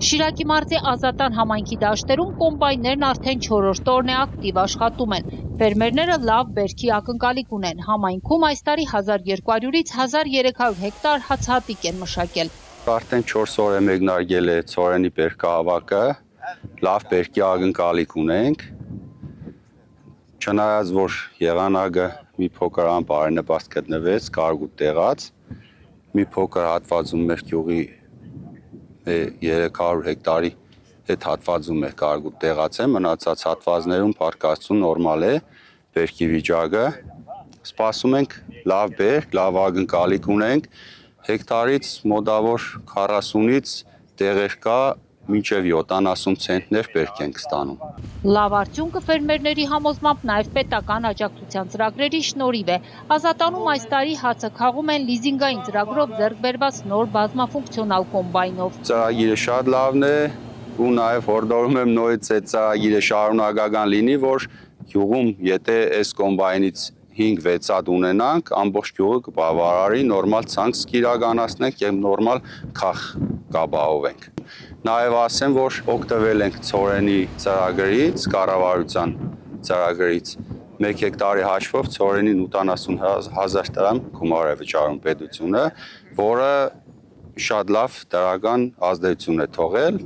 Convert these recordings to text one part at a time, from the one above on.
Շիրակի մարզի Ազատան համայնքի դաշտերում կոմբայներն արդեն 4-րդ օրն է ակտիվ աշխատում են։ Ֆերմերները լավ բերքի ակնկալիք ունեն։ Համայնքում այս տարի 1200-ից 1300 հեկտար հացահատիկ են մշակել։ Արդեն 4 օր է մեկնարկել է ցորենի բերքահավաքը, լավ բերքի ակնկալիք ունենք։ Չնայած որ եղանակը մի փոքր անբարենպաստ գտնվեց, կարգ ու տեղած, մի փոքր հատվածում մեր գյուղի 300 հեկտարի հետ հատվածում է կարգ ու տեղած է, մնացած հատվածներում փառքաստուն նորմալ է բերքի վիճակը։ Սպասում ենք լավ բերք, լավ ակնկալիք ունենք, հեկտարից մոտավոր 40-ից տեղեր կա մինչև 70 ցենտներ բերք ենք ստանում։ Լավ արդյունքը ֆերմերների համոզմամբ նաև պետական աջակցության ծրագրերի շնորհիվ է։ Ազատանում այս տարի հացը քաղում են լիզինգային ծրագրով ձեռք բերված նոր բազմաֆունկցիոնալ կոմբայնով։ Ծրագիրը շատ լավն է ու նաև հորդորում եմ նորից այդ ծրագիրը շարունակական լինի, որ գյուղում եթե այս կոմբայնից 5-6 հատ ունենանք, ամբողջ գյուղը կբավարարի, նորմալ ցանց կիրականացնենք եւ նորմալ քաղ կապահովենք։ Նաև ասեմ, որ օգտվել ենք ցորենի ծրագրից, կառավարության ծրագրից 1 հեկտարի հաշվով ցորենին 80,000 դրամ գումար է վճարում պետությունը, որը շատ լավ դրական ազդեցություն է թողել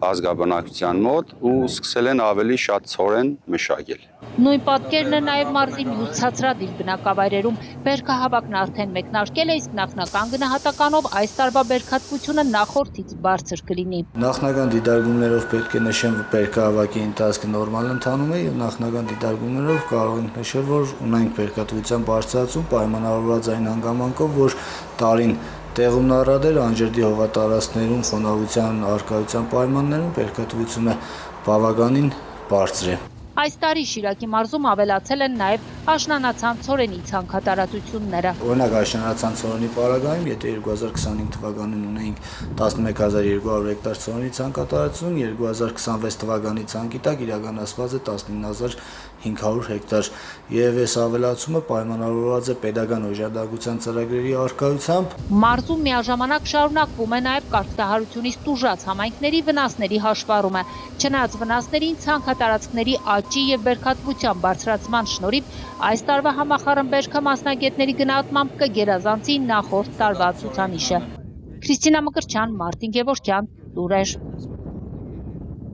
ազգաբնակության մոտ ու սկսել են ավելի շատ ցորեն մշակել։ Նույն պատկերն է նաև մարզի մյուս ցածրադիր բնակավայրերում։ Բերքահավաքն արդեն մեկնարկել է, իսկ նախնական գնահատականով այս տարվա բերքատվությունը նախորդից բարձր կլինի։ Նախնական դիտարկումներով պետք է նշեմ, որ բերքահավաքի ընթացքը նորմալ ընթանում է եւ նախնական դիտարկումներով կարող ենք նշել, որ ունենք բերքատվության բարձրացում պայմանավորված այն հանգամանքով, որ տարին տեղումն առադեր անջրդի հողատարածքներում խոնավության արկայության պայմաններում բերքատվությունը բավականին բարձր է։ Այս տարի Շիրակի մարզում ավելացել են նաև աշնանացան ցորենի ցանքատարածությունները։ Օրինակ աշնանացան ցորենի պարագայում, եթե 2025 թվականին ունեինք 11200 հեկտար ցորենի ցանքատարածություն, 2026 թվականի ցանկի տակ իրականացված է 19500 հեկտար, եւ այս ավելացումը պայմանավորված է պետական օժանդակության ծրագրերի առկայությամբ։ Մարզում միաժամանակ շարունակվում է նաև կարգտահարությունից տուժած համայնքների վնասների հաշվառումը։ Չնայած վնասներին ցանքատարածքների աճի եւ բերքատվության բարձրացման շնորհիվ այս տարվա համախառն բերքը մասնագետների գնահատմամբ կգերազանցի նախորդ տարվա ցուցանիշը։ Քրիստինա Մկրտչյան, Մարտին Գևորգյան, Լուրեր։